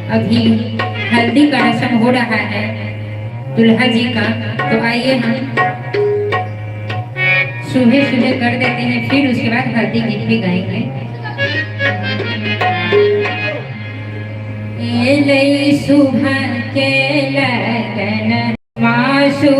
अभी हल्दी का रस्म हो रहा है दुल्हा जी का। तो आइए हम सुबह सुबह कर देते हैं, फिर उसके बाद हल्दी गीत भी गाएंगे। सुबह के लगन मासू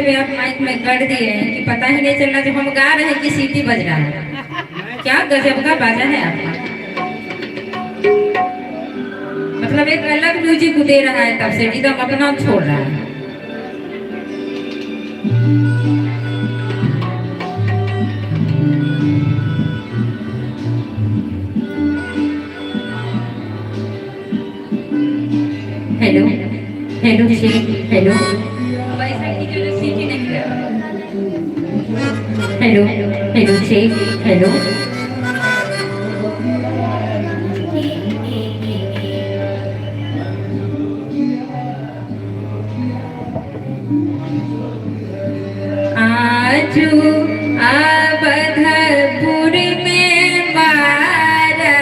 में आप माइक में कर दिए हैं कि पता ही नहीं चल रहा जब हम गा रहे हैं कि सीटी बज रहा है। क्या गजब का बाजा है आपका, मतलब एक अलग म्यूजिक दे रहा है, तब से एकदम अपना छोड़ रहा है। हेलो हेलो हेलो, वैसा की जो सीटी नहीं है। हेलो हेलो हेलो, आजू अवधपुर में मारवा,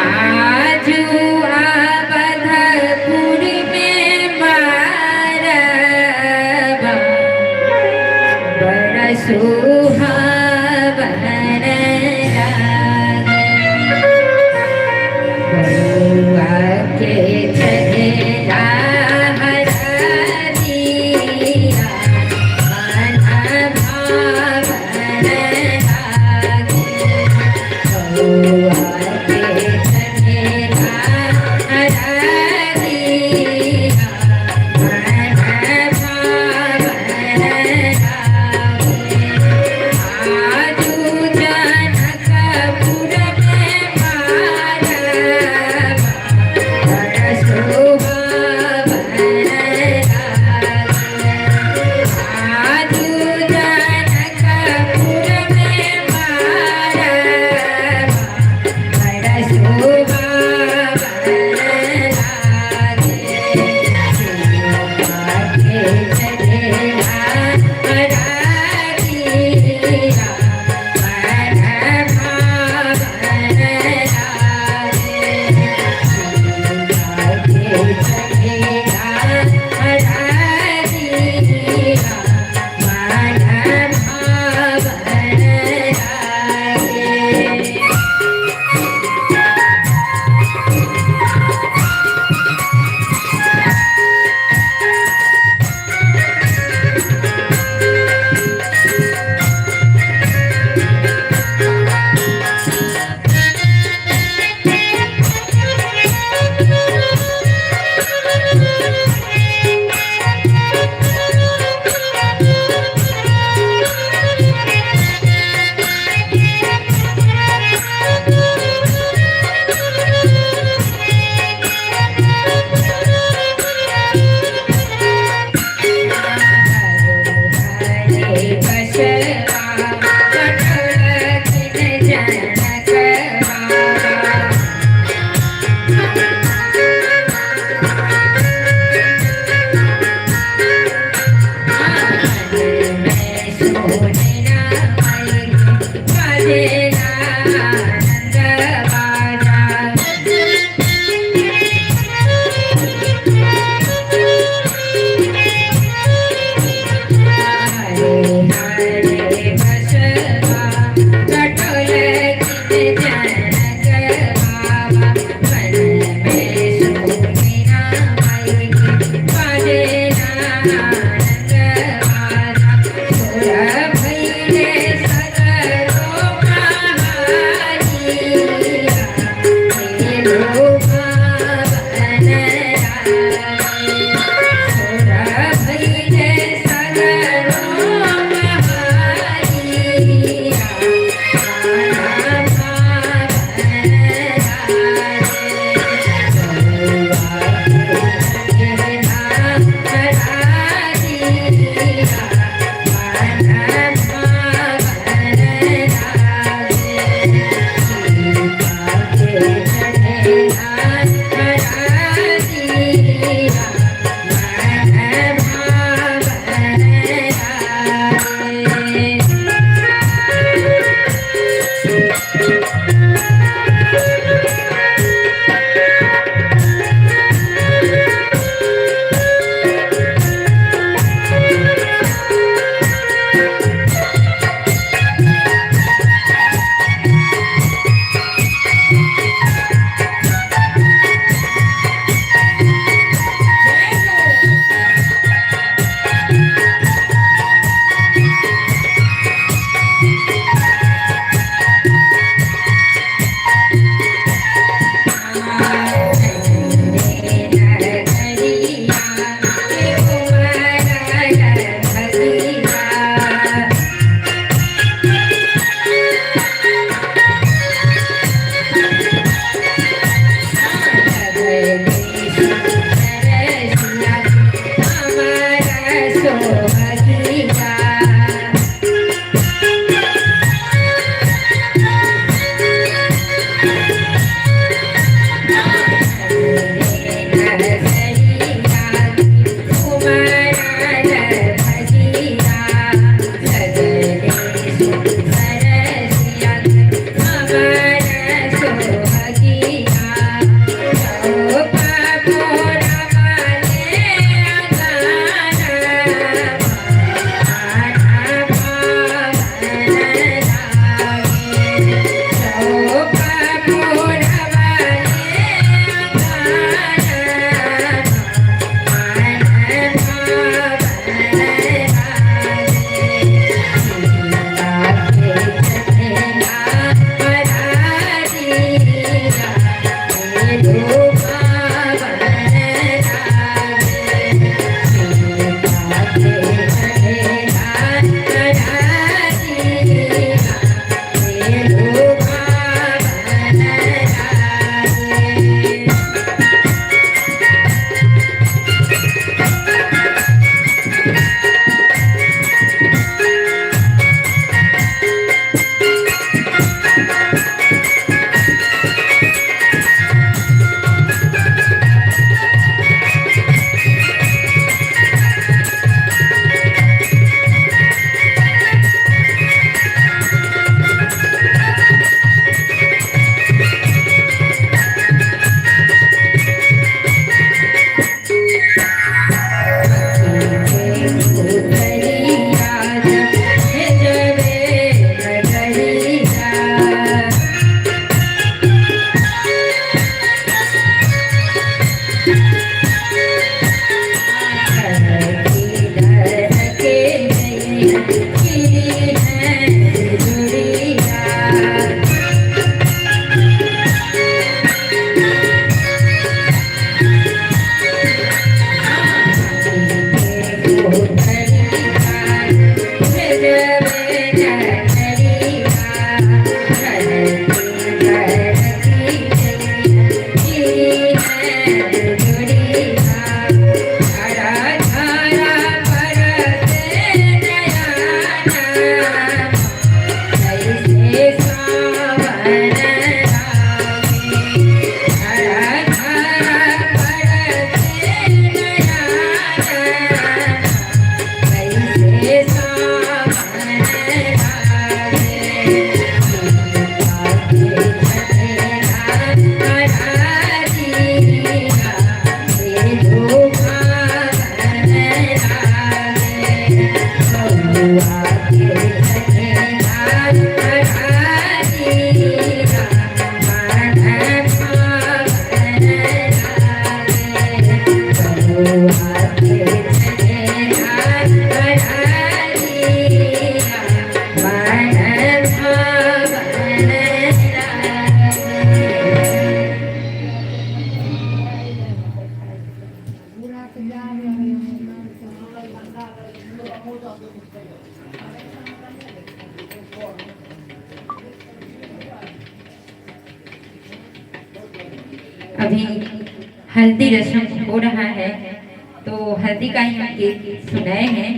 आजू अवधपुर में मारवा, बड़ा सुहावन लागे, बउआ के चढ़ेला अभी हल्दी रस्म हो रहा है, तो हल्दी का ही गीत सुनाए हैं।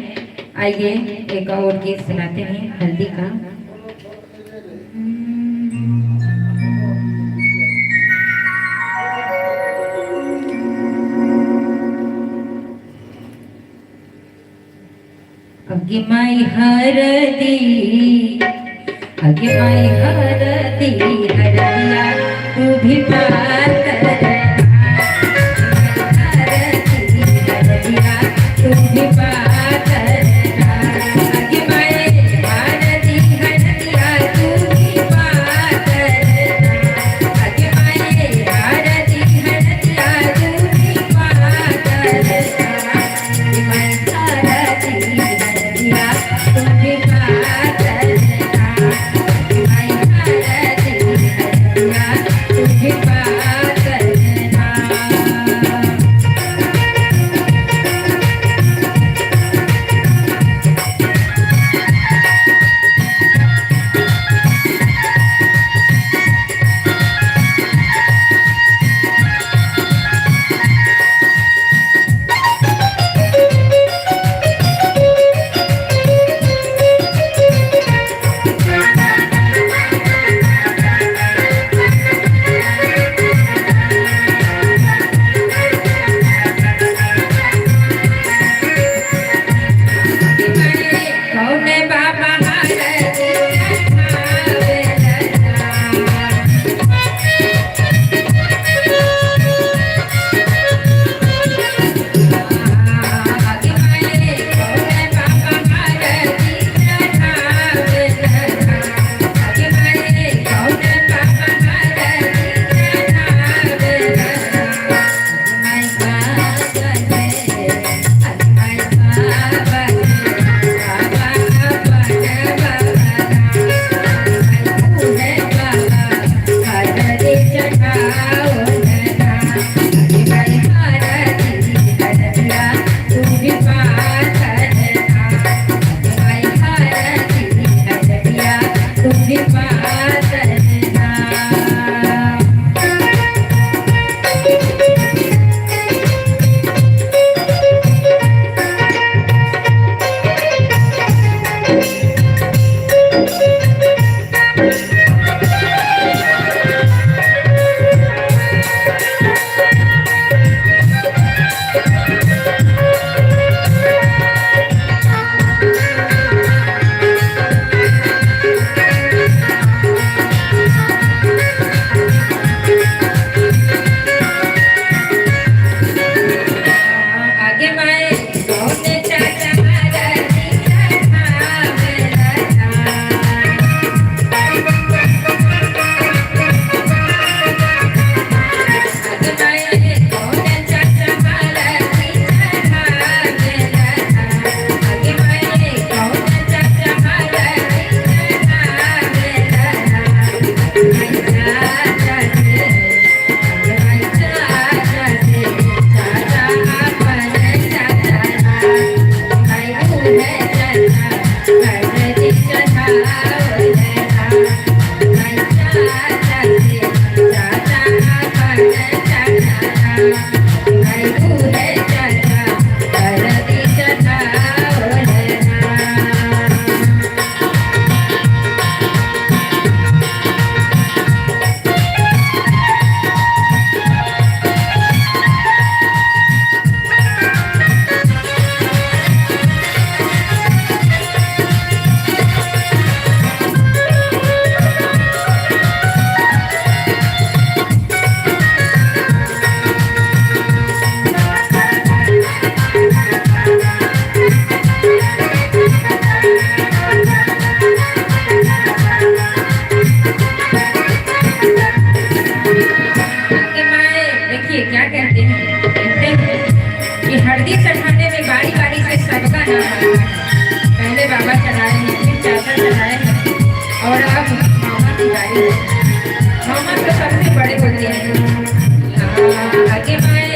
आइए एक और गीत सुनाते हैं हल्दी का। अगे माई हरदी, अगे माई हरदी, हरदिया तू भी बात कर। पहले बाबा चढ़ाए हैं, फिर चाचा चढ़ाए हैं और अब मामा की बारी है। मामा तो सबसे बड़े होते हैं। आगे माए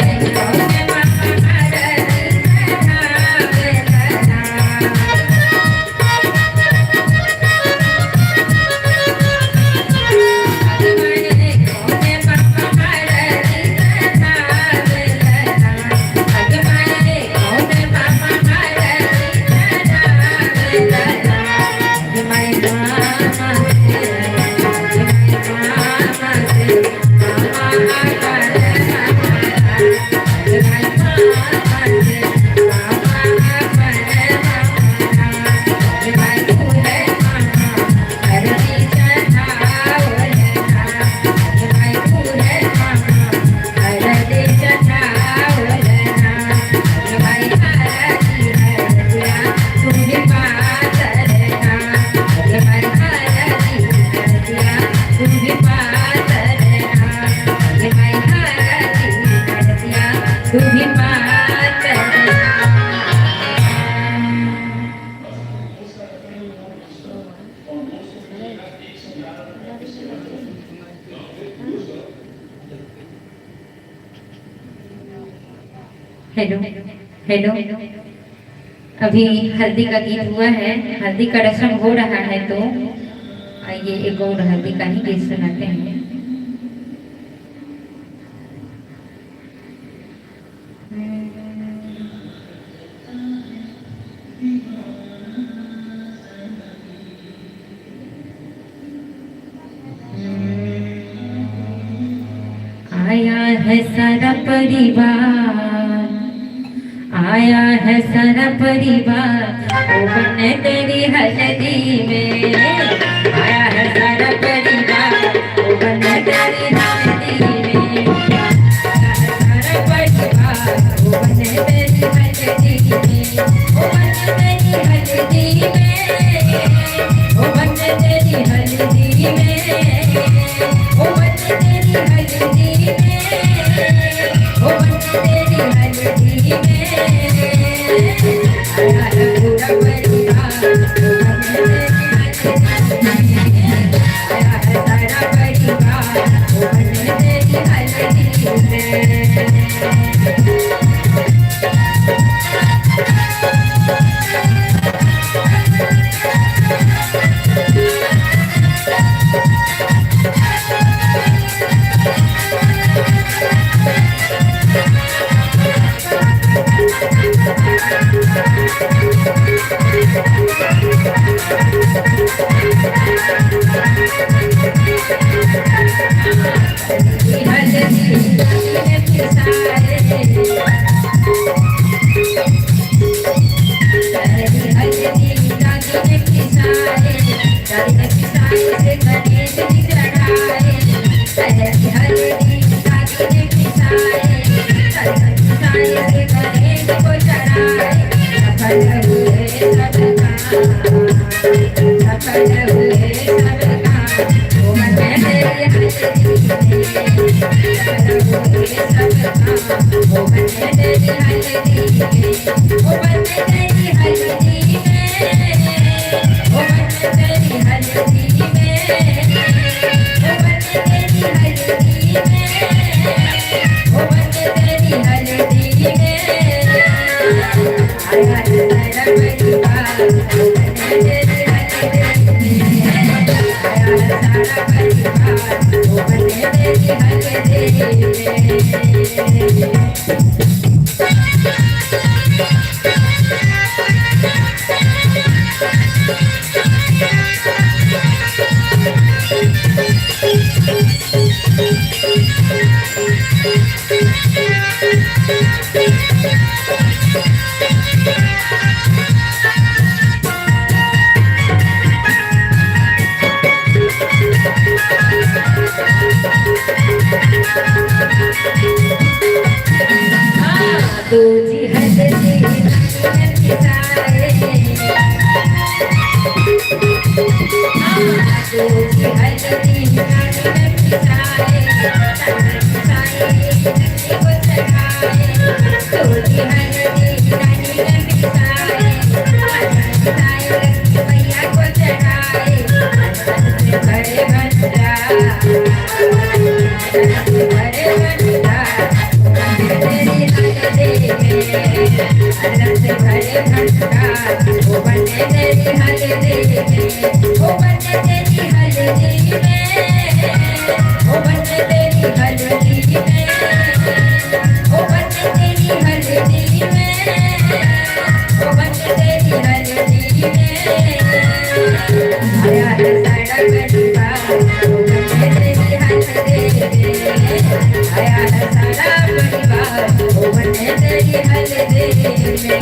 हेलो हेलो। अभी हल्दी का गीत हुआ है, हल्दी का रस्म हो रहा है, तो आइए एक और हल्दी का ही गीत सुनाते हैं। आया है सारा परिवार, आया है सारा परिवार, ओ बने तेरी हल्दी में। आया है सारा परिवार, ओ बने तेरी हल्दी में। आया है सारा परिवार, ओ बने तेरी हल्दी में। ओ बने तेरी हल्दी में, ओ बने तेरी हल्दी में, ओ बने तेरी हल्दी में, ओ बने तेरी हल्दी में। आया है पूरा परिवार, ओ बने तेरी हल्दी में। आया है सारा परिवार, ओ बने तेरी हल्दी में। दूजी हल्दी किसाए, दूजी हल्दी किसाए, को चढ़ाए। दूजी हल्दी किसाए, भैया को चढ़ाए। बड़े भंडा, बड़े भंडा, तेरी हल्दी में। अल्लाह से भरे भंडार, वो बने तेरी हल्दी में। वो बने तेरी हल्दी में, वो बने तेरी हल्दी में, वो बने तेरी हल्दी में, वो बने तेरी हल्दी में। आया है सारा परिवार, वो बने तेरी हल्दी में। आया है सारा परिवार, वो बने तेरी हल्दी में।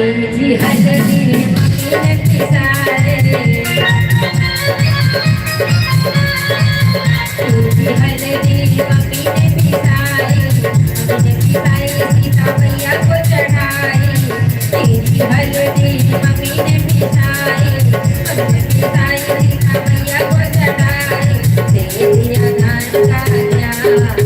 तेजी हल्दी मम्मी ने पिसाए तेजी हल्दी मम्मी ने पिसाई सीता मैया को चढ़ाई तेजी हल्दी मम्मी ने पिसाई सीता मैया को चढ़ाई तेरी अधान का हल्दी में